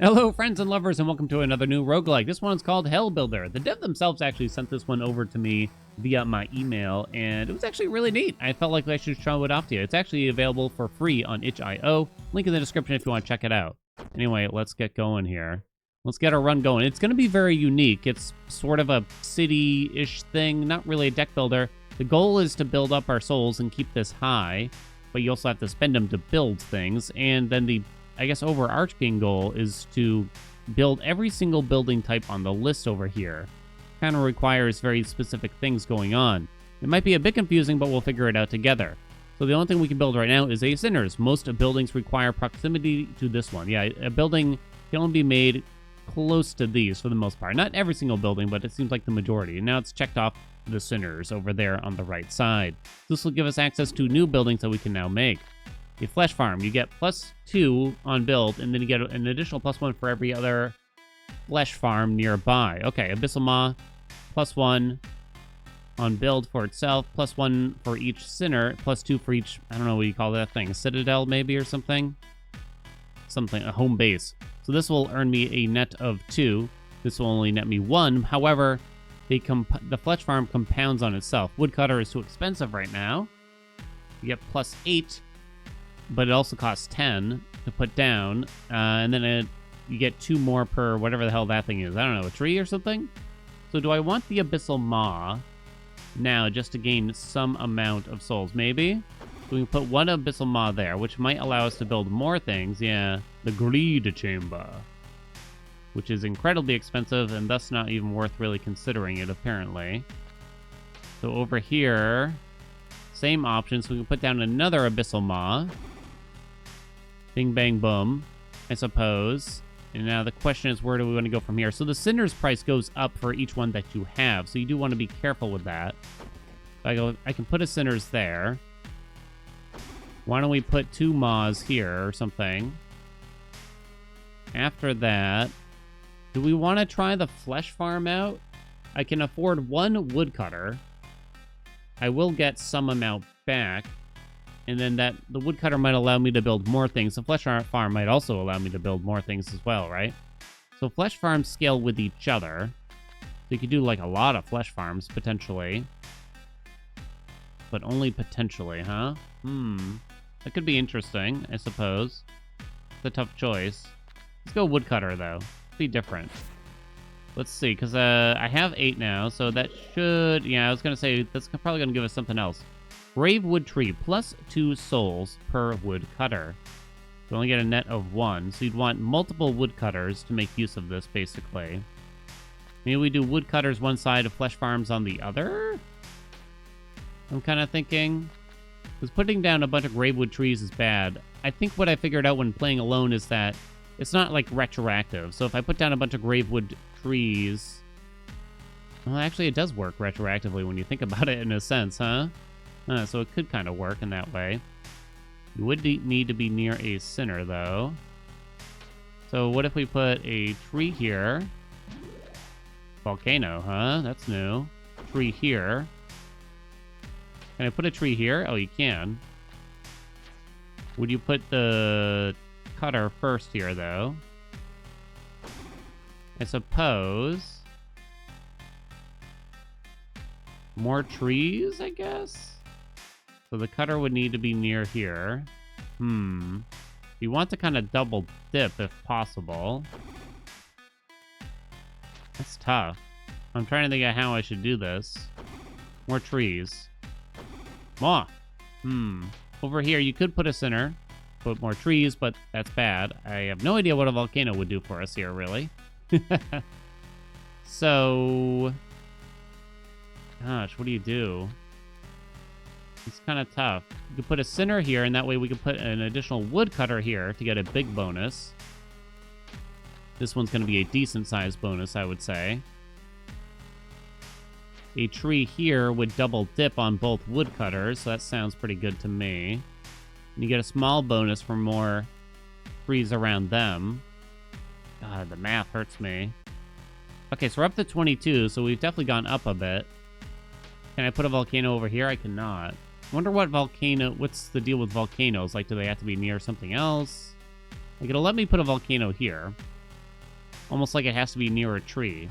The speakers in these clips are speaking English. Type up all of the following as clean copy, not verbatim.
Hello, friends and lovers, and welcome to another new roguelike. This one's called Hell Builder. The dev themselves actually sent this one over to me via my email, and it was actually really neat. I felt like I should show it off to you. It's actually available for free on itch.io. Link in the description if you want to check it out. Anyway, let's get going here. Let's get our run going. It's going to be very unique. It's sort of a city-ish thing, not really a deck builder. The goal is to build up our souls and keep this high, but you also have to spend them to build things, and then the I guess overarching goal is to build every single building type on the list over here. Kind of requires very specific things going on. It might be a bit confusing, but we'll figure it out together. So the only thing we can build right now is a sinners. Most buildings require proximity to this one. Yeah, a building can only be made close to these for the most part. Not every single building, but it seems like the majority. And now it's checked off the sinners over there on the right side. This will give us access to new buildings that we can now make. A flesh farm, you get +2 on build, and then you get an additional +1 for every other flesh farm nearby. Okay, Abyssal Maw, +1 on build for itself, +1 for each sinner, +2 for each, I don't know what you call that thing, a citadel maybe or something? Something, a home base. So this will earn me a net of 2. This will only net me 1. However, the flesh farm compounds on itself. Woodcutter is too expensive right now. You get +8. But it also costs 10 to put down, and then you get 2 more per whatever the hell that thing is. I don't know, a tree or something? So do I want the Abyssal Maw now just to gain some amount of souls? Maybe? So we can put 1 Abyssal Maw there, which might allow us to build more things. Yeah, the Greed Chamber, which is incredibly expensive and thus not even worth really considering it, apparently. So over here, same option, so we can put down another Abyssal Maw. Bing, bang, boom, I suppose. And now the question is, where do we want to go from here? So the Sinner's price goes up for each one that you have, so you do want to be careful with that. So I can put a Sinner's there. Why don't we put 2 Maws here or something? After that, do we want to try the Flesh Farm out? I can afford 1 Woodcutter. I will get some amount back. And then the woodcutter might allow me to build more things. The flesh farm might also allow me to build more things as well, right? So flesh farms scale with each other. So you could do like a lot of flesh farms, potentially. But only potentially, huh? That could be interesting, I suppose. It's a tough choice. Let's go woodcutter, though. Be different. Let's see, because I have 8 now, so that should... Yeah, I was going to say, that's probably going to give us something else. Brave Wood Tree, +2 souls per woodcutter. You only get a net of 1, so you'd want multiple woodcutters to make use of this, basically. Maybe we do woodcutters one side of flesh farms on the other? I'm kind of thinking. Because putting down a bunch of gravewood trees is bad. I think what I figured out when playing alone is that it's not, like, retroactive. So if I put down a bunch of gravewood trees... Well, actually, it does work retroactively when you think about it in a sense, huh? So it could kind of work in that way. You would need to be near a sinner, though. So what if we put a tree here? Volcano, huh? That's new. Tree here. Can I put a tree here? Oh, you can. Would you put the cutter first here, though? I suppose. More trees, I guess? So the cutter would need to be near here. You want to kind of double dip if possible. That's tough. I'm trying to think of how I should do this. More trees. More. Over here, you could put a sinner. Put more trees, but that's bad. I have no idea what a volcano would do for us here, really. So... Gosh, what do you do? It's kind of tough. You could put a sinner here, and that way we could put an additional woodcutter here to get a big bonus. This one's going to be a decent-sized bonus, I would say. A tree here would double dip on both woodcutters, so that sounds pretty good to me. And you get a small bonus for more trees around them. God, the math hurts me. Okay, so we're up to 22, so we've definitely gone up a bit. Can I put a volcano over here? I cannot. I wonder what's the deal with volcanoes? Like, do they have to be near something else? Like, it'll let me put a volcano here. Almost like it has to be near a tree.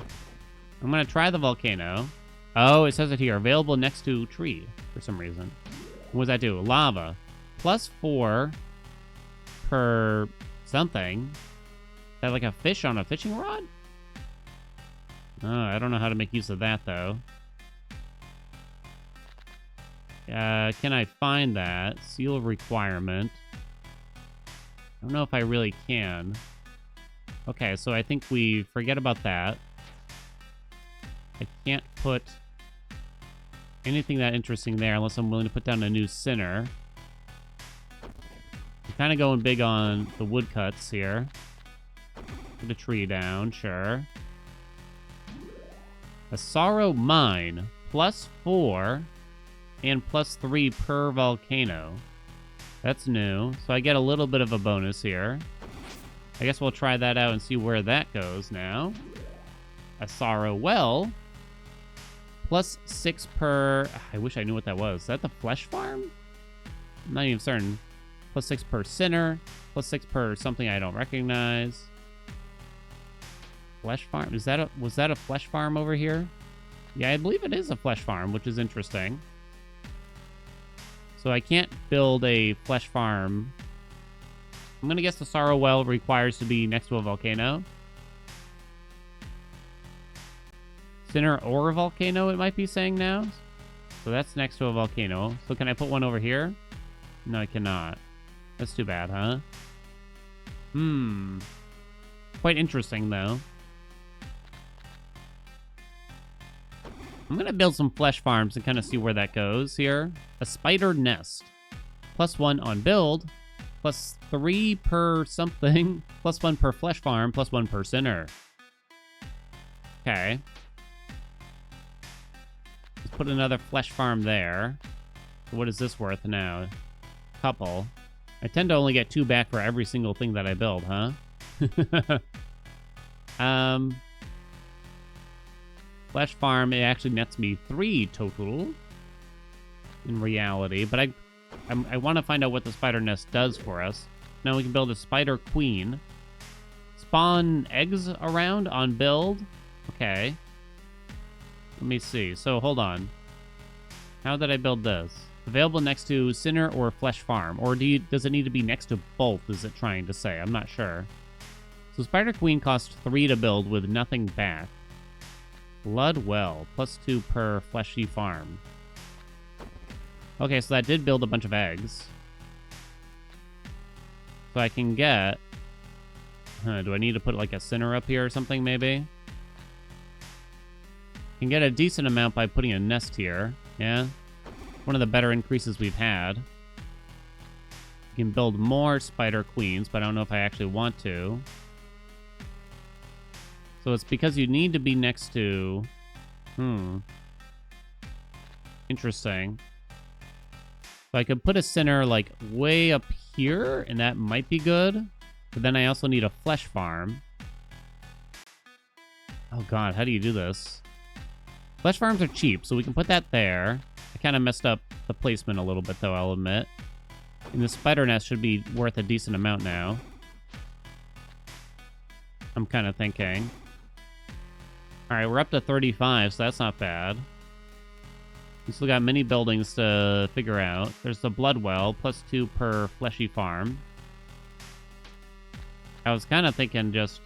I'm gonna try the volcano. Oh, it says it here. Available next to tree for some reason. What does that do? Lava. +4 per something. Is that like a fish on a fishing rod? Oh, I don't know how to make use of that, though. Can I find that? Seal requirement. I don't know if I really can. Okay, so I think we forget about that. I can't put anything that interesting there unless I'm willing to put down a new sinner. I'm kind of going big on the woodcuts here. Put a tree down, sure. A sorrow mine, +4 and +3 per volcano. That's new, so I get a little bit of a bonus here. I guess we'll try that out and see where that goes now. A sorrow well, +6 per... I wish I knew what that was. Is that the flesh farm? I'm not even certain. +6 per sinner, +6 per something I don't recognize. Flesh farm? Was that a flesh farm over here? Yeah, I believe it is a flesh farm, which is interesting. So I can't build a flesh farm. I'm gonna guess the sorrow well requires to be next to a volcano. Sinner or a volcano, it might be saying now. So that's next to a volcano. So can I put one over here? No, I cannot. That's too bad, huh? Quite interesting, though. I'm going to build some flesh farms and kind of see where that goes here. A spider nest. +1 on build. +3 per something. +1 per flesh farm. +1 per sinner. Okay. Let's put another flesh farm there. What is this worth now? Couple. I tend to only get 2 back for every single thing that I build, huh? Flesh farm, it actually nets me 3 total in reality, but I want to find out what the spider nest does for us. Now we can build a spider queen. Spawn eggs around on build. Okay. Let me see. So hold on. How did I build this? Available next to sinner or flesh farm, or does it need to be next to both? Is it trying to say? I'm not sure. So spider queen costs 3 to build with nothing back. Blood well, +2 per fleshy farm. Okay, so that did build a bunch of eggs. So I can get... do I need to put like a sinner up here or something, maybe? Can get a decent amount by putting a nest here. Yeah? One of the better increases we've had. You can build more spider queens, but I don't know if I actually want to. So it's because you need to be next to... Interesting. So I could put a sinner, like, way up here, and that might be good. But then I also need a flesh farm. Oh, God, how do you do this? Flesh farms are cheap, so we can put that there. I kind of messed up the placement a little bit, though, I'll admit. And the spider nest should be worth a decent amount now. I'm kind of thinking. Alright, we're up to 35, so that's not bad. We still got many buildings to figure out. There's the blood well, +2 per fleshy farm. I was kind of thinking just...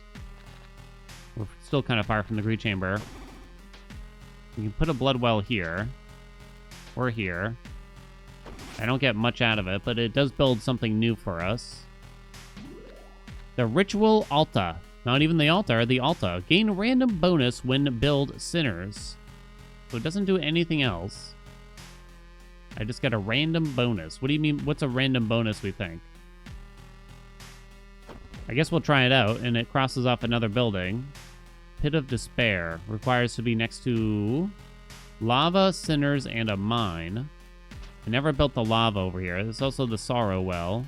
We're still kind of far from the greed chamber. We can put a blood well here. Or here. I don't get much out of it, but it does build something new for us. The ritual altar. Not even the altar, the altar. Gain random bonus when build sinners. So it doesn't do anything else. I just got a random bonus. What do you mean? What's a random bonus, we think? I guess we'll try it out, and it crosses off another building. Pit of Despair. Requires to be next to lava, sinners, and a mine. I never built the lava over here. There's also the sorrow well,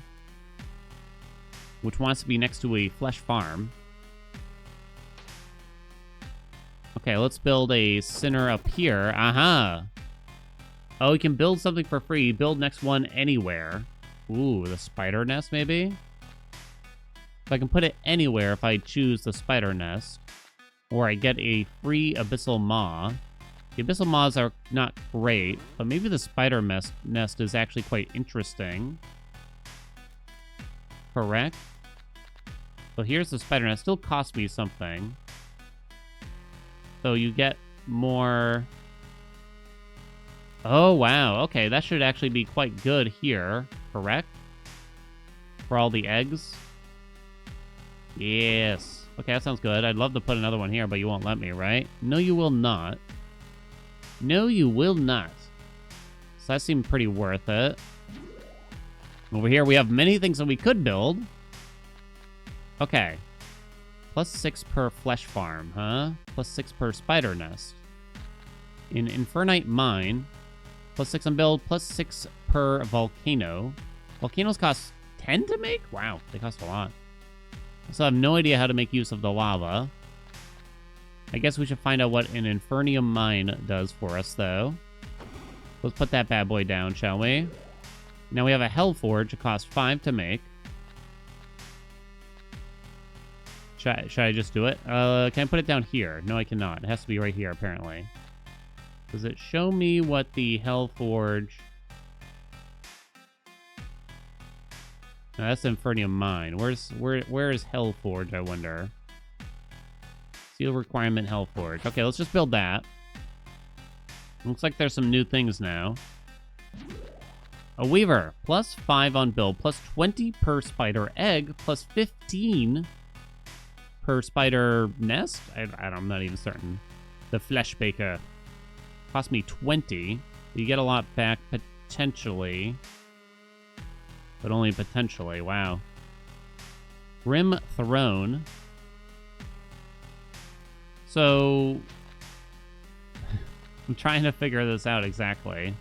which wants to be next to a flesh farm. Okay, let's build a sinner up here. Aha! Oh, we can build something for free. Build next one anywhere. Ooh, the spider nest, maybe? So I can put it anywhere if I choose the spider nest. Or I get a free abyssal maw. The abyssal maws are not great, but maybe the spider nest is actually quite interesting. Correct? So here's the spider nest. Still costs me something. So you get more... Oh, wow. Okay, that should actually be quite good here. Correct? For all the eggs? Yes. Okay, that sounds good. I'd love to put another one here, but you won't let me, right? No, you will not. No, you will not. So that seemed pretty worth it. Over here, we have many things that we could build. Okay. +6 per flesh farm, huh? +6 per spider nest. In Infernite Mine, +6 on build, +6 per volcano. Volcanoes cost 10 to make? Wow, they cost a lot. So I have no idea how to make use of the lava. I guess we should find out what an Infernium Mine does for us, though. Let's put that bad boy down, shall we? Now we have a Hell Forge. It costs 5 to make. Should I just do it? Can I put it down here? No, I cannot. It has to be right here, apparently. Does it show me what the Hell Forge... No, that's Infernium Mine. Where is Hell Forge, I wonder? Seal requirement Hell Forge. Okay, let's just build that. Looks like there's some new things now. A Weaver. +5 on build. +20 per spider egg. +15 per spider nest? I'm not even certain. The Flesh Baker. Cost me 20. You get a lot back, potentially. But only potentially. Wow. Grim Throne. So... I'm trying to figure this out exactly.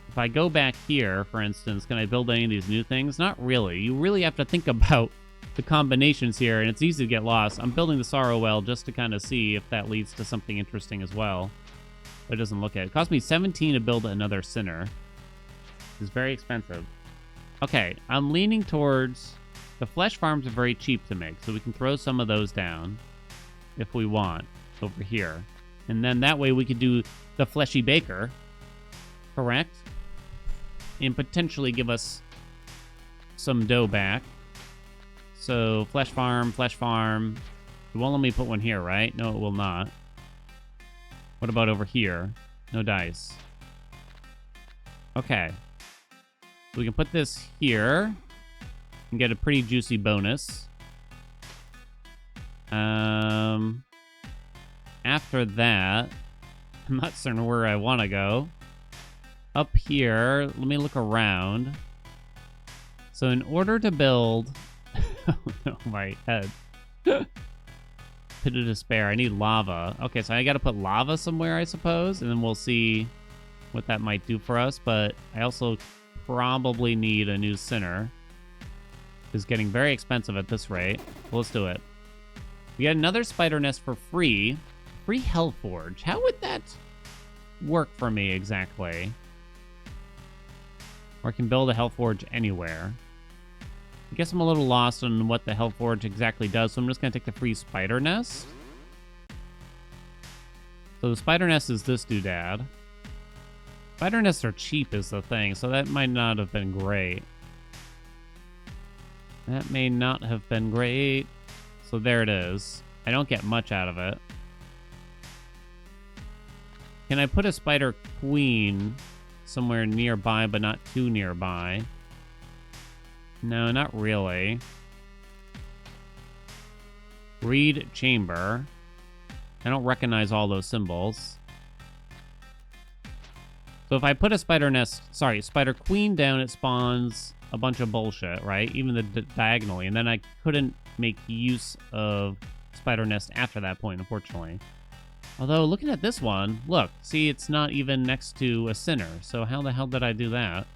If I go back here, for instance, can I build any of these new things? Not really. You really have to think about the combinations here, and it's easy to get lost. I'm building the Sorrow Well just to kind of see if that leads to something interesting as well. But it doesn't look it. It cost me 17 to build another Sinner. It's very expensive. Okay, I'm leaning towards... The flesh farms are very cheap to make, so we can throw some of those down if we want over here. And then that way we could do the Fleshy Baker, correct? And potentially give us some dough back. So, flesh farm. It won't let me put one here, right? No, it will not. What about over here? No dice. Okay. So we can put this here and get a pretty juicy bonus. After that, I'm not certain where I want to go. Up here, let me look around. So in order to build... oh no, my head. Pit of Despair, I need lava. Okay, so I gotta put lava somewhere, I suppose, and then we'll see what that might do for us, but I also probably need a new Sinner. It's getting very expensive at this rate. Well, let's do it. We get another spider nest for free. Free Hell Forge. How would that work for me exactly? Or I can build a Hell Forge anywhere. I guess I'm a little lost on what the Hell Forge exactly does, so I'm just going to take the free spider nest. So the spider nest is this doodad. Spider nests are cheap is the thing, so that might not have been great. That may not have been great. So there it is. I don't get much out of it. Can I put a spider queen somewhere nearby, but not too nearby? No, not really. Reed chamber. I don't recognize all those symbols. So if I put a spider queen down, it spawns a bunch of bullshit, right? Even the diagonally. And then I couldn't make use of spider nest after that point, unfortunately. Although, looking at this one, look, see, it's not even next to a Sinner. So how the hell did I do that?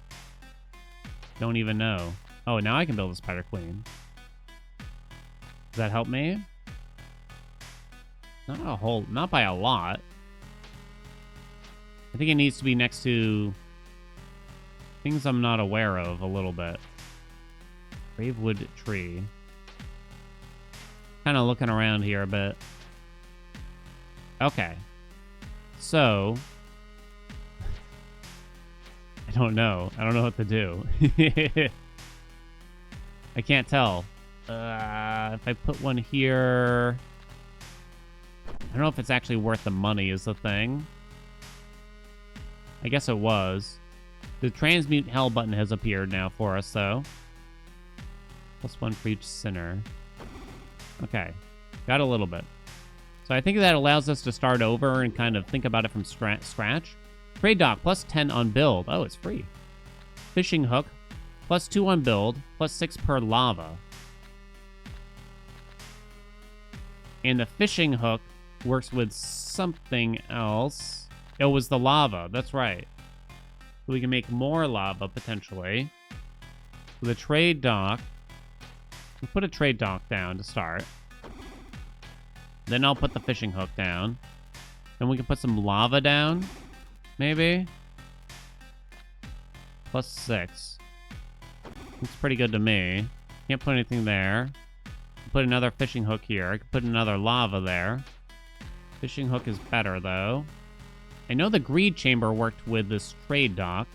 Don't even know. Oh, now I can build a spider queen. Does that help me? Not by a lot. I think it needs to be next to things I'm not aware of a little bit. Gravewood tree. Kind of looking around here a bit. Okay. So... I don't know. I don't know what to do. I can't tell. If I put one here... I don't know if it's actually worth the money is the thing. I guess it was. The transmute hell button has appeared now for us, though. +1 for each sinner. Okay. Got a little bit. So I think that allows us to start over and kind of think about it from scratch. Trade dock, +10 on build. Oh, it's free. Fishing hook, +2 on build, +6 per lava. And the fishing hook works with something else. It was the lava. That's right. So we can make more lava, potentially. So the trade dock. We'll put a trade dock down to start. Then I'll put the fishing hook down. Then we can put some lava down. Maybe. +6. Looks pretty good to me. Can't put anything there. Put another fishing hook here. I could put another lava there. Fishing hook is better, though. I know the greed chamber worked with this trade dock.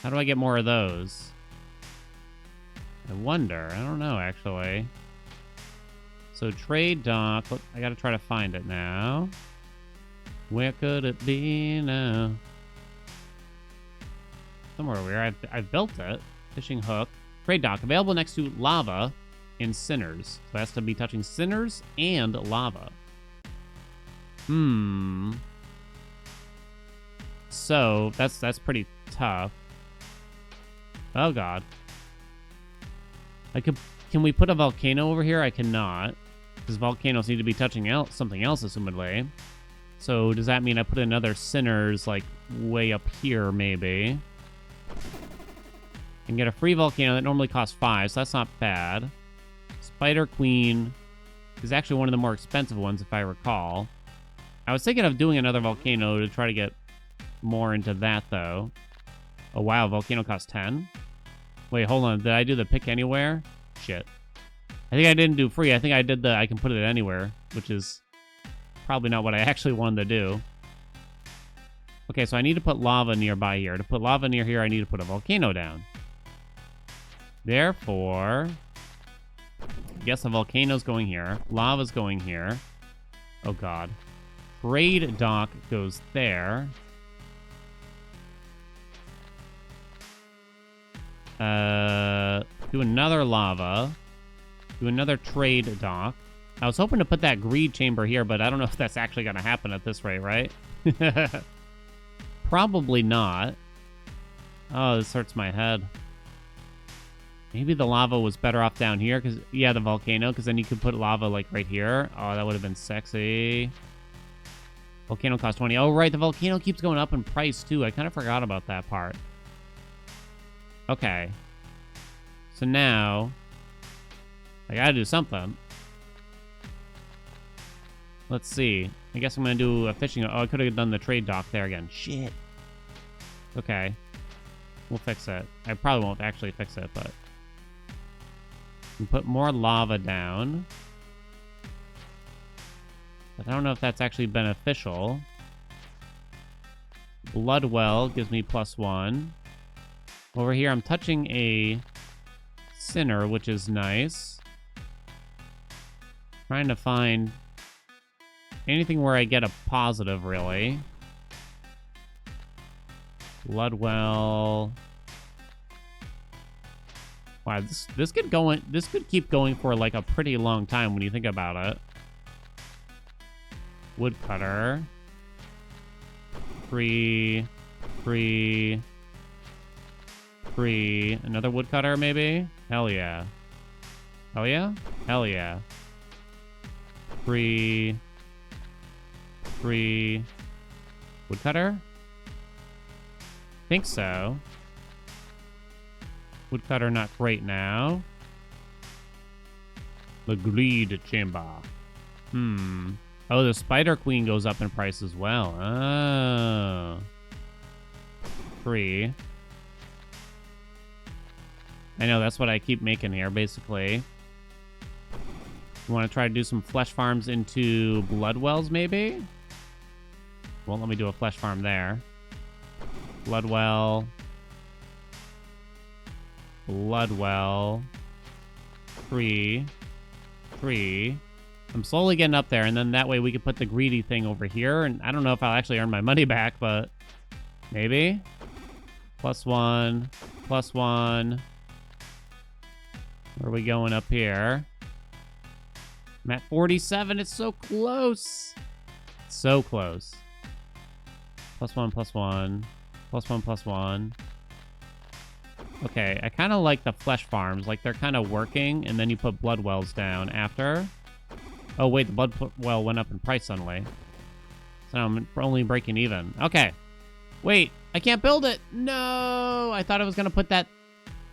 How do I get more of those? I wonder. I don't know, actually. So trade dock. Look, I gotta try to find it now. Where could it be now? Somewhere over here. I've built it. Fishing hook. Trade dock. Available next to lava and sinners. So it has to be touching sinners and lava. So that's pretty tough. Oh god. Can we put a volcano over here? I cannot. Because volcanoes need to be touching out something else, assumedly. So does that mean I put another sinners like way up here, maybe? And get a free volcano that normally costs 5, so that's not bad. Spider Queen is actually one of the more expensive ones, if I recall. I was thinking of doing another volcano to try to get more into that, though. Oh, wow. Volcano costs 10? Wait, hold on. Did I do the pick anywhere? Shit. I think I didn't do free. I think I did the I can put it anywhere, which is probably not what I actually wanted to do. Okay, so I need to put lava nearby here. To put lava near here, I need to put a volcano down. Therefore, I guess the volcano's going here. Lava's going here. Oh, God. Trade dock goes there. Do another lava. Do another trade dock. I was hoping to put that greed chamber here, but I don't know if that's actually going to happen at this rate, right? Probably not. Oh, this hurts my head. Maybe the lava was better off down here, because, yeah, the volcano, because then you could put lava, like, right here. Oh, that would have been sexy. Volcano costs 20. Oh, right, the volcano keeps going up in price, too. I kind of forgot about that part. Okay. So now, I gotta do something. Let's see. I guess I'm gonna do a fishing... Oh, I could have done the trade dock there again. Shit. Okay. We'll fix it. I probably won't actually fix it, but... we put more lava down. But I don't know if that's actually beneficial. Bloodwell gives me +1. Over here, I'm touching a sinner, which is nice. Trying to find anything where I get a positive, really. Bloodwell. Wow, this could keep going for like a pretty long time when you think about it. Woodcutter. Free. Another woodcutter, maybe? Hell yeah. Hell yeah? Hell yeah. Free. Woodcutter? Think so. Woodcutter not great now. The greed chamber. Oh, the spider queen goes up in price as well. Oh. Free. I know, that's what I keep making here, basically. You want to try to do some flesh farms into blood wells, maybe? Won't let me do a flesh farm there. Blood well. Blood well. Tree. Tree. I'm slowly getting up there, and then that way we could put the greedy thing over here. And I don't know if I'll actually earn my money back, but maybe. +1. +1. Where are we going up here? I'm at 47. It's so close. So close. +1, +1. +1, +1. Okay, I kind of like the flesh farms. Like, they're kind of working, and then you put blood wells down after. Oh, wait, the blood well went up in price suddenly. So now I'm only breaking even. Okay. Wait, I can't build it. No, I thought I was going to put that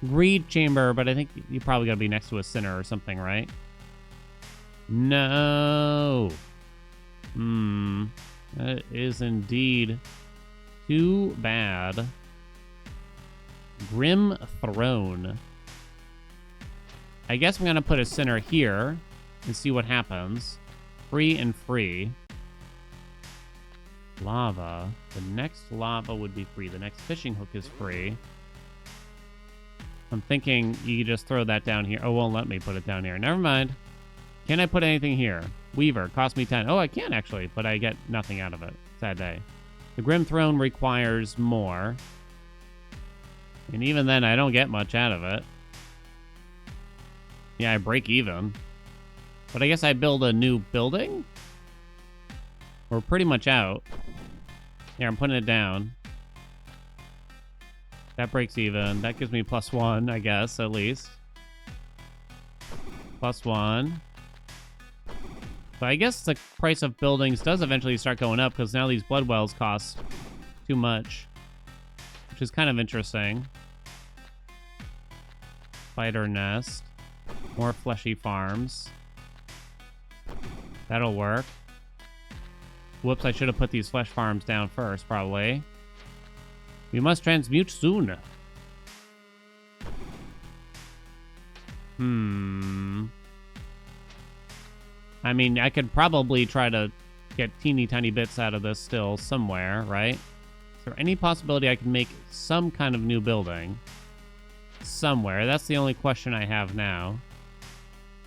greed chamber, but I think you probably got to be next to a sinner or something, right? No. That is indeed too bad. Grim Throne. I guess I'm going to put a sinner here and see what happens. Free and free. Lava. The next lava would be free. The next fishing hook is free. I'm thinking you could just throw that down here. Oh, won't let me put it down here. Never mind. Can I put anything here? Weaver. Cost me 10. Oh, I can actually, but I get nothing out of it. Sad day. The Grim Throne requires more. And even then, I don't get much out of it. Yeah, I break even. But I guess I build a new building? We're pretty much out. Here, I'm putting it down. That breaks even. That gives me +1, I guess, at least. +1. So I guess the price of buildings does eventually start going up because now these blood wells cost too much. Which is kind of interesting. Spider nest. More fleshy farms. That'll work. Whoops, I should have put these flesh farms down first, probably. We must transmute soon. I mean, I could probably try to get teeny tiny bits out of this still somewhere, right? Is there any possibility I can make some kind of new building? Somewhere. That's the only question I have now.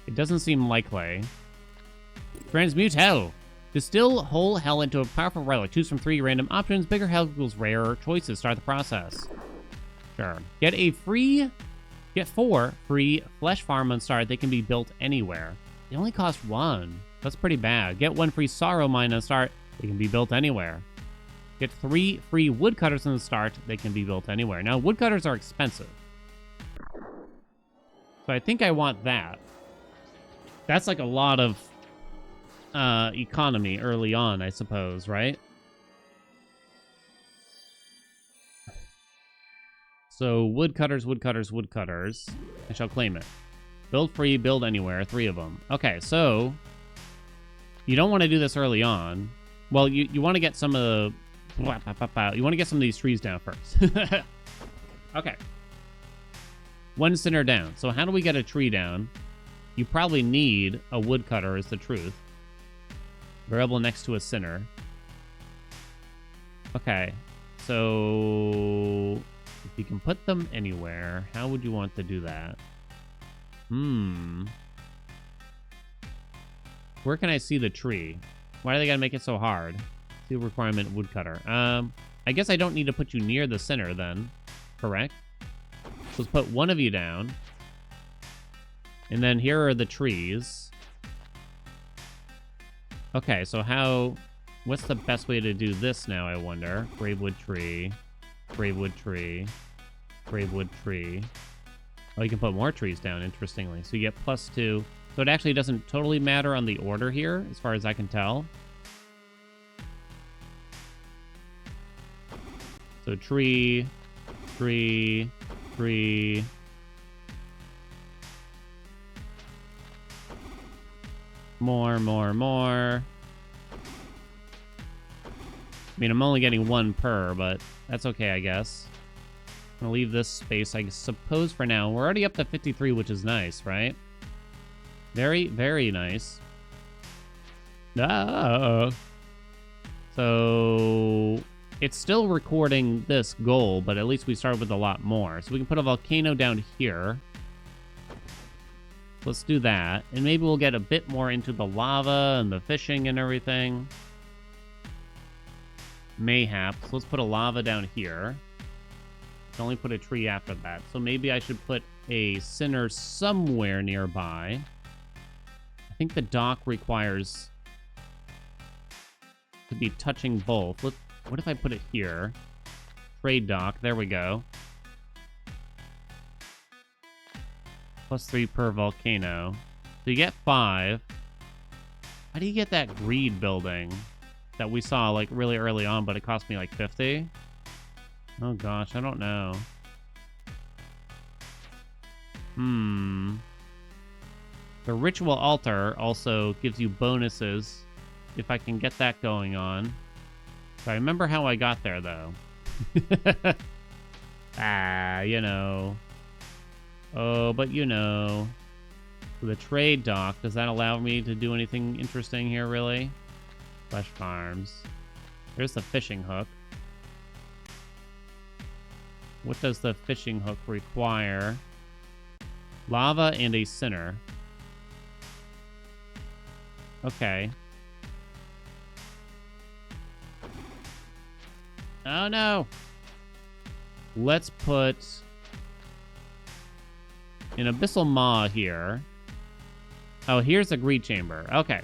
It doesn't seem likely. Transmute hell. Distill whole hell into a powerful relic. Choose from 3 random options. Bigger hell equals rarer choices. Start the process. Sure. Get 4 free flesh farm on start. They can be built anywhere. They only cost 1. That's pretty bad. Get 1 free sorrow mine on start. They can be built anywhere. Get 3 free woodcutters on the start. They can be built anywhere. Now, woodcutters are expensive. So I think I want that. That's like a lot of economy early on, I suppose, right? So woodcutters, woodcutters, woodcutters. I shall claim it. Build free, build anywhere, 3 of them. Okay, so you don't want to do this early on. Well, you want to get some of the... You want to get some of these trees down first. Okay. 1 sinner down. So how do we get a tree down? You probably need a woodcutter, is the truth. Variable next to a sinner. Okay. So if you can put them anywhere, how would you want to do that? Where can I see the tree? Why do they gotta make it so hard? See requirement woodcutter. I guess I don't need to put you near the center then. Correct? So let's put 1 of you down. And then here are the trees. Okay, so what's the best way to do this now, I wonder? Gravewood tree, gravewood tree, gravewood tree. Oh, you can put more trees down, interestingly. So you get +2. So it actually doesn't totally matter on the order here, as far as I can tell. So tree, tree, tree. More, more, more. I mean, I'm only getting 1 per, but that's okay, I guess. I'm gonna leave this space, I suppose, for now. We're already up to 53, which is nice, right? Very, very nice. Ah. So it's still recording this goal, but at least we started with a lot more. So we can put a volcano down here. Let's do that. And maybe we'll get a bit more into the lava and the fishing and everything. Mayhaps. Let's put a lava down here. Can only put a tree after that. So maybe I should put a sinner somewhere nearby. I think the dock requires to be touching both. What if I put it here? Trade dock. There we go. +3 per volcano. So you get 5. How do you get that greed building that we saw like really early on, but it cost me like 50? Oh gosh, I don't know. The ritual altar also gives you bonuses if I can get that going on. So I remember how I got there though. You know. Oh, but you know. So the trade dock, does that allow me to do anything interesting here, really? Flesh farms. There's the fishing hook. What does the fishing hook require? Lava and a sinner. Okay. Oh no! Let's put an abyssal maw here. Oh, here's a greed chamber. Okay.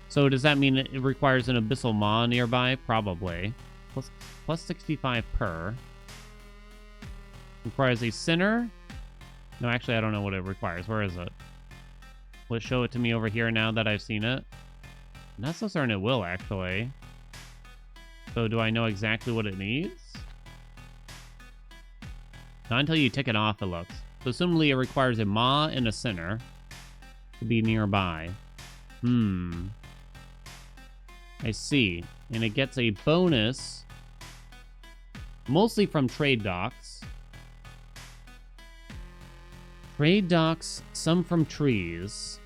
So does that mean it requires an abyssal maw nearby? Probably. Plus 65 per. Requires a sinner? No, actually, I don't know what it requires. Where is it? Will it show it to me over here now that I've seen it? Not so certain it will, actually. So do I know exactly what it needs? Not until you tick it off, it looks. So assumably it requires a maw and a sinner to be nearby. I see. And it gets a bonus, mostly from trade docks. Trade docks, some from trees.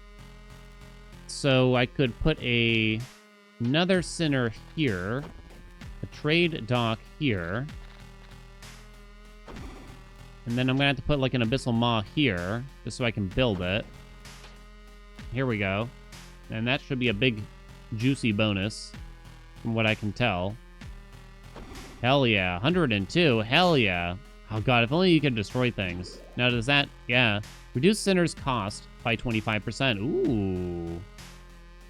So I could put another sinner here, a trade dock here. And then I'm going to have to put like an abyssal maw here, just so I can build it. Here we go. And that should be a big, juicy bonus, from what I can tell. Hell yeah. 102. Hell yeah. Oh god, if only you could destroy things. Now does that, yeah. Reduce sinner's cost by 25%. Ooh.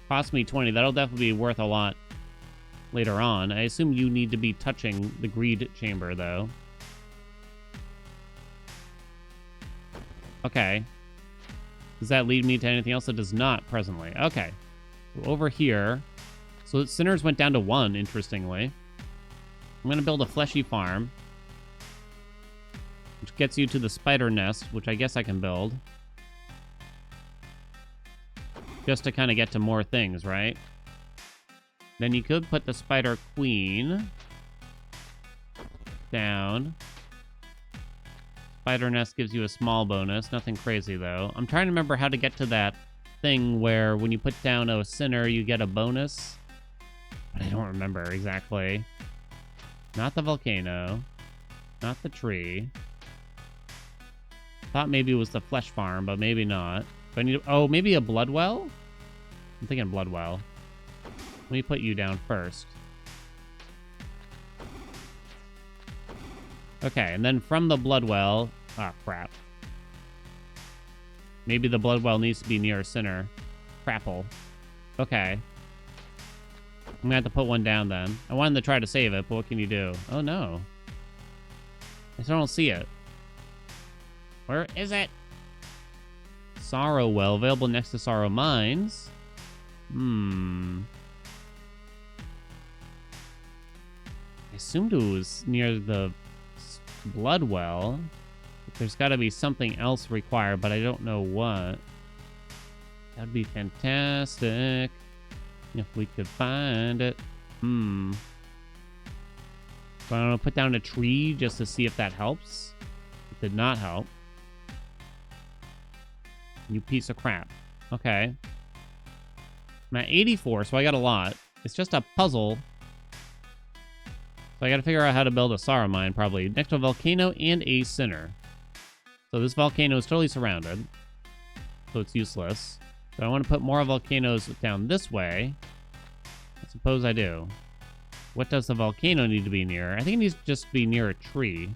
Cost me 20. That'll definitely be worth a lot later on. I assume you need to be touching the greed chamber, though. Okay. Does that lead me to anything else? It does not presently. Okay. So over here. So sinners went down to 1, interestingly. I'm going to build a fleshy farm, which gets you to the spider nest, which I guess I can build. Just to kind of get to more things, right? Then you could put the spider queen down. Spider nest gives you a small bonus. Nothing crazy, though. I'm trying to remember how to get to that thing where when you put down a sinner, you get a bonus. But I don't remember exactly. Not the volcano. Not the tree. Thought maybe it was the flesh farm, but maybe not. Do I need to, oh, maybe a blood well? I'm thinking blood well. Let me put you down first. Okay, and then from the blood well... Ah, crap. Maybe the blood well needs to be near a sinner. Crapple. Okay. I'm gonna have to put one down then. I wanted to try to save it, but what can you do? Oh, no. I still don't see it. Where is it? Sorrow well, available next to Sorrow Mines. I assumed it was near the blood well. There's got to be something else required, but I don't know what. That'd be fantastic if we could find it. But I'm gonna put down a tree just to see if that helps. It did not help. You piece of crap. Okay. I'm at 84, so I got a lot. It's just a puzzle. So I gotta figure out how to build a sorrow mine, probably. Next to a volcano and a sinner. So this volcano is totally surrounded. So it's useless. So I want to put more volcanoes down this way. I suppose I do. What does the volcano need to be near? I think it needs to just be near a tree.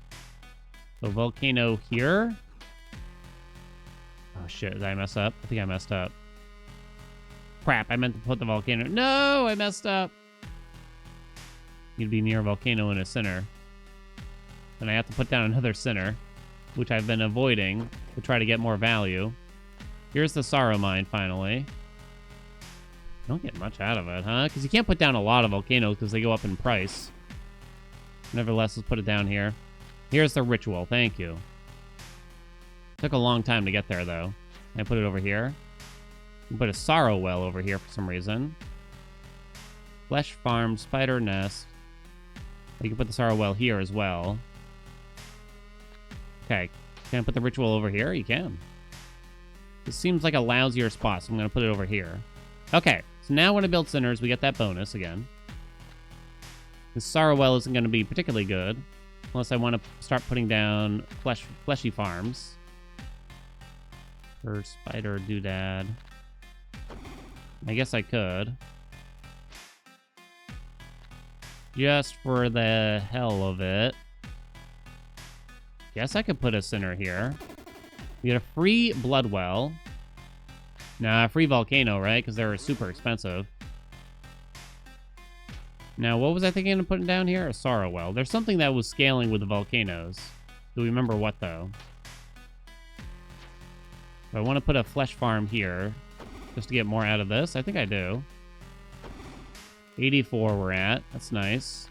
So volcano here. Oh shit, did I mess up? I think I messed up. Crap, I meant to put the volcano. No, I messed up. Need to be near a volcano and a sinner. Then I have to put down another sinner, which I've been avoiding to try to get more value. Here's the sorrow mine, finally. Don't get much out of it, huh? Because you can't put down a lot of volcanoes because they go up in price. Nevertheless, let's put it down here. Here's the ritual. Thank you. Took a long time to get there, though. I put it over here. Put a sorrow well over here for some reason. Flesh farm, spider nest. You can put the sorrow well here as well. Okay. Can I put the ritual over here? You can. This seems like a lousier spot, so I'm going to put it over here. Okay. So now when I build sinners, we get that bonus again. This sorrow well isn't going to be particularly good. Unless I want to start putting down fleshy farms. Or spider doodad. I guess I could. Just for the hell of it. Guess I could put a sinner here. We get a free blood well. Nah, free volcano, right? Because they're super expensive. Now, what was I thinking of putting down here? A sorrow well. There's something that was scaling with the volcanoes. Do we remember what, though? I want to put a flesh farm here. Just to get more out of this. I think I do. 84 we're at. That's nice.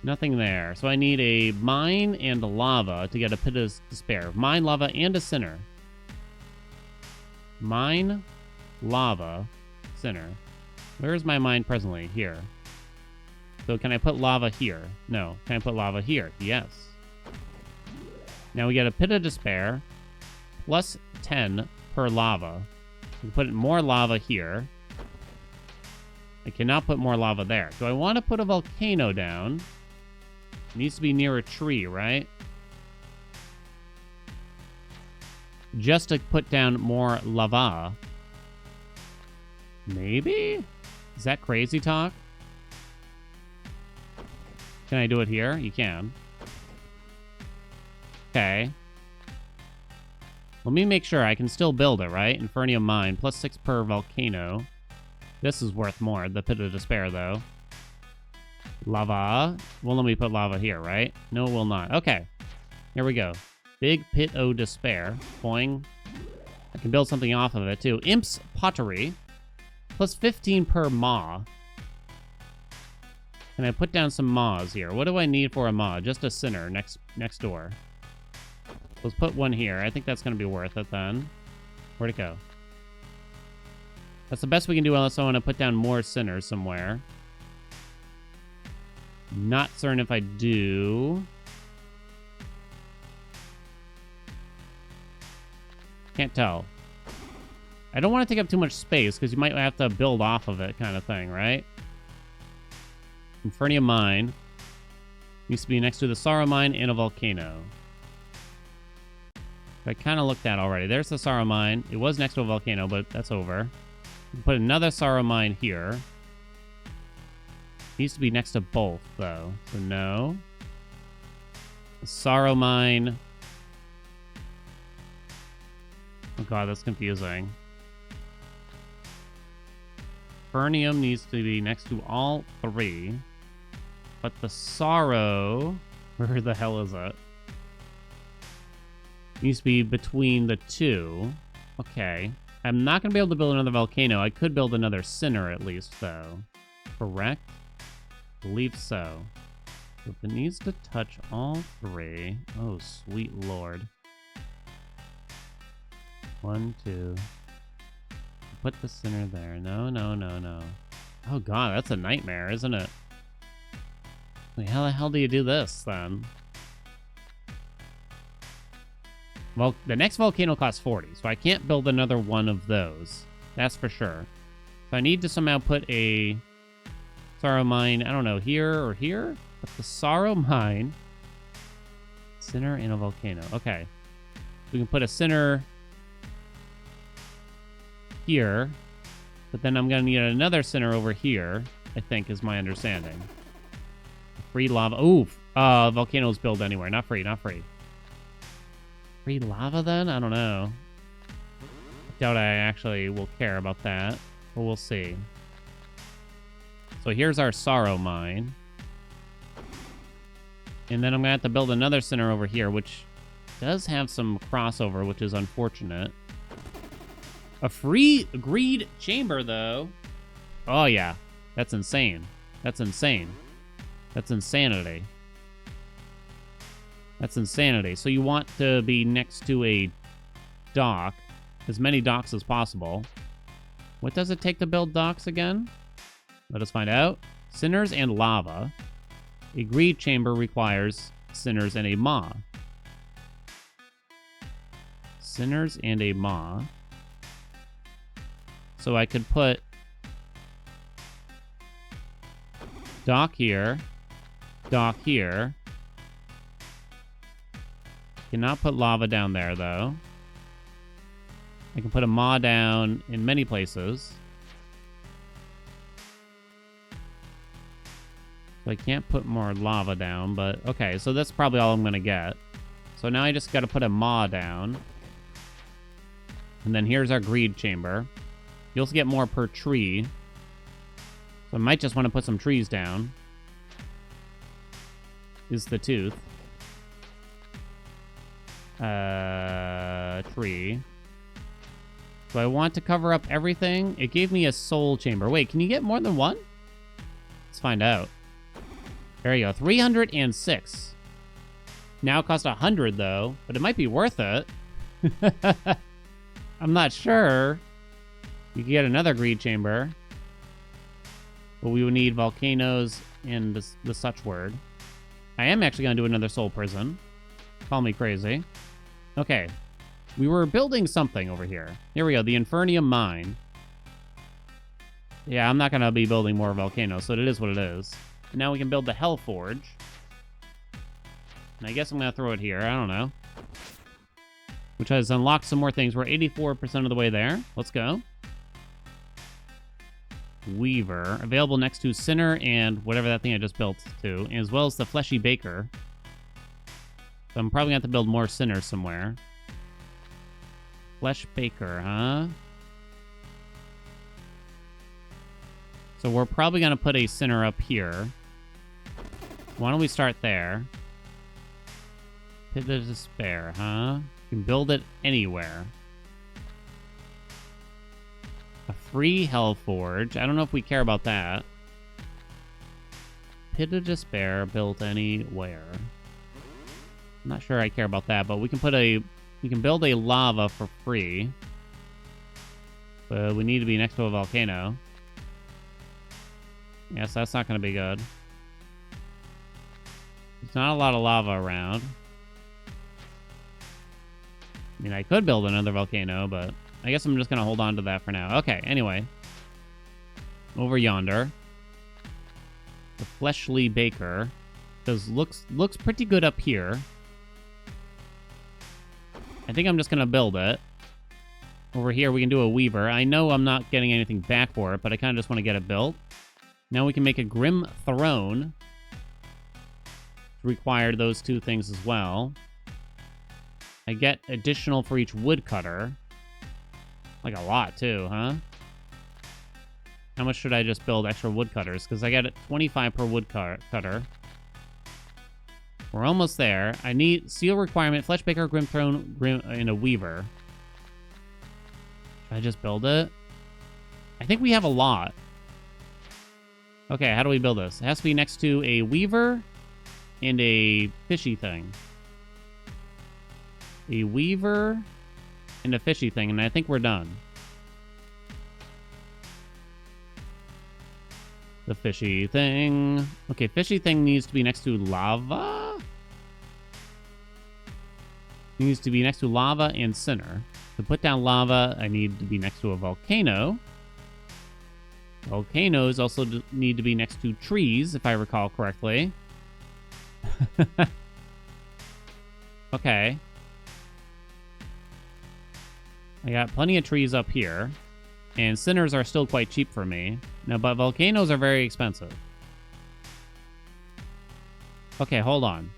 Nothing there. So I need a mine and a lava to get a pit of despair. Mine, lava, and a sinner. Mine, lava, sinner. Where is my mine presently? Here. So can I put lava here? No. Can I put lava here? Yes. Now we get a pit of despair. Plus 10 per lava. We put more lava here. I cannot put more lava there. Do I want to put a volcano down? It needs to be near a tree, right? Just to put down more lava. Maybe? Is that crazy talk? Can I do it here? You can. Okay. Let me make sure I can still build it, right? Infernium mine, plus 6 per volcano. This is worth more, the pit of despair, though. Lava. Well, let me put lava here, right? No, it will not. Okay. Here we go. Big pit o' despair. Boing. I can build something off of it, too. Imp's pottery. Plus 15 per maw. Can I put down some maws here? What do I need for a maw? Just a sinner next door. Let's put one here. I think that's going to be worth it, then. Where'd it go? That's the best we can do unless I want to put down more sinners somewhere. Not certain if I do. Can't tell. I don't want to take up too much space because you might have to build off of it kind of thing, right? Infernium mine. Needs to be next to the sorrow mine and a volcano. I kind of looked at already. There's the sorrow mine. It was next to a volcano, but that's over. Put another sorrow mine here. Needs to be next to both, though. So no. The sorrow mine. Oh god, that's confusing. Fernium needs to be next to all three. But the sorrow... Where the hell is it? Needs to be between the two. Okay. I'm not going to be able to build another volcano. I could build another sinner at least, though. Correct? I believe so. So if it needs to touch all three... Oh, sweet lord. 1, 2... Put the sinner there. No, no, no, no. Oh god, that's a nightmare, isn't it? Like, how the hell do you do this, then? Well, the next volcano costs 40, so I can't build another one of those. That's for sure. So I need to somehow put a sorrow mine, I don't know, here or here? But the sorrow mine, sinner and a volcano. Okay. We can put a sinner here, but then I'm going to need another sinner over here, I think is my understanding. Free lava. Ooh, volcanoes build anywhere. Not free, not free. Free lava then? I don't know. I doubt I actually will care about that, but we'll see. So here's our sorrow mine. And then I'm going to have to build another center over here, which does have some crossover, which is unfortunate. A free greed chamber, though. Oh, yeah. That's insane. That's insane. That's insanity. That's insanity. So you want to be next to a dock. As many docks as possible. What does it take to build docks again? Let us find out. Sinners and lava. A greed chamber requires sinners and a maw. Sinners and a maw. So I could put dock here. Dock here. Cannot put lava down there, though. I can put a maw down in many places. So I can't put more lava down, but okay, so that's probably all I'm going to get. So now I just got to put a maw down. And then here's our greed chamber. You also get more per tree. So I might just want to put some trees down. Is the tooth. Tree. So I want to cover up everything. It gave me a soul chamber. Wait, can you get more than one? Let's find out. There you go. 306. Now it costs 100, though. But it might be worth it. I'm not sure. You can get another greed chamber. But we would need volcanoes and the such word. I am actually going to do another soul prison. Call me crazy. Okay. We were building something over here. Here we go. The Infernium Mine. Yeah, I'm not going to be building more volcanoes, so it is what it is. And now we can build the Hell Forge. And I guess I'm going to throw it here. I don't know. Which has unlocked some more things. We're 84% of the way there. Let's go. Weaver. Available next to Sinner and whatever that thing I just built to. As well as the Fleshy Baker. So I'm probably going to have to build more Sinners somewhere. Flesh Baker, huh? So we're probably going to put a Sinner up here. Why don't we start there? Pit of Despair, huh? You can build it anywhere. A free Hell Forge. I don't know if we care about that. Pit of Despair built anywhere. I'm not sure I care about that, but we can put a... We can build a lava for free. But we need to be next to a volcano. Yes, that's not going to be good. There's not a lot of lava around. I mean, I could build another volcano, but I guess I'm just going to hold on to that for now. Okay, anyway. Over yonder. The Fleshly Baker. Looks pretty good up here. I think I'm just going to build it. Over here, we can do a Weaver. I know I'm not getting anything back for it, but I kind of just want to get it built. Now we can make a Grim Throne. Required those two things as well. I get additional for each woodcutter. Like a lot, too, huh? How much should I just build extra woodcutters? Because I get 25 per woodcutter. We're almost there. I need seal requirement, Fleshbaker, Grim Throne, and a Weaver. Should I just build it? I think we have a lot. Okay, how do we build this? It has to be next to a Weaver and a fishy thing. A Weaver and a fishy thing, and I think we're done. The fishy thing. Okay, fishy thing needs to be next to lava. It needs to be next to lava and cinder. To put down lava, I need to be next to a volcano. Volcanoes also need to be next to trees, if I recall correctly. Okay. I got plenty of trees up here. And cinders are still quite cheap for me. Now, but volcanoes are very expensive. Okay, hold on.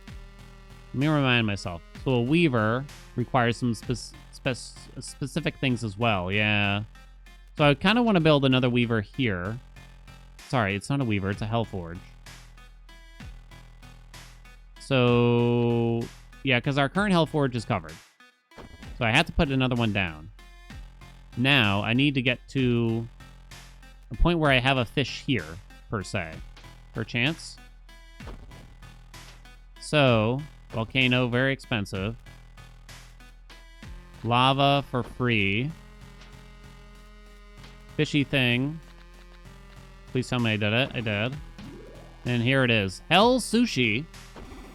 Let me remind myself. So a weaver requires some specific things as well. Yeah. So I kind of want to build another weaver here. Sorry, it's not a weaver. It's a hellforge. So, yeah, because our current hellforge is covered. So I have to put another one down. Now, I need to get to a point where I have a fish here, per se. Per chance. So, volcano, very expensive. Lava for free. Fishy thing. Please tell me I did it. I did. And here it is. Hell sushi.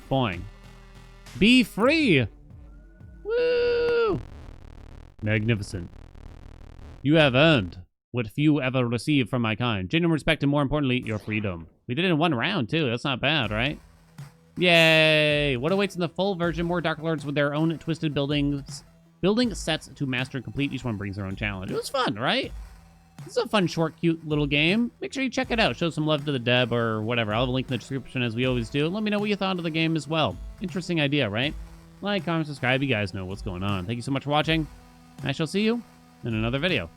Boing. Be free! Woo! Magnificent. You have earned what few ever receive from my kind. Genuine respect and, more importantly, your freedom. We did it in one round, too. That's not bad, right? Yay! What awaits in the full version? More Dark Lords with their own twisted building sets to master and complete. Each one brings their own challenge. It was fun, right? This is a fun, short, cute little game. Make sure you check it out. Show some love to the Deb or whatever. I'll have a link in the description as we always do. Let me know what you thought of the game as well. Interesting idea, right? Like, comment, subscribe. You guys know what's going on. Thank you so much for watching. I shall see you in another video.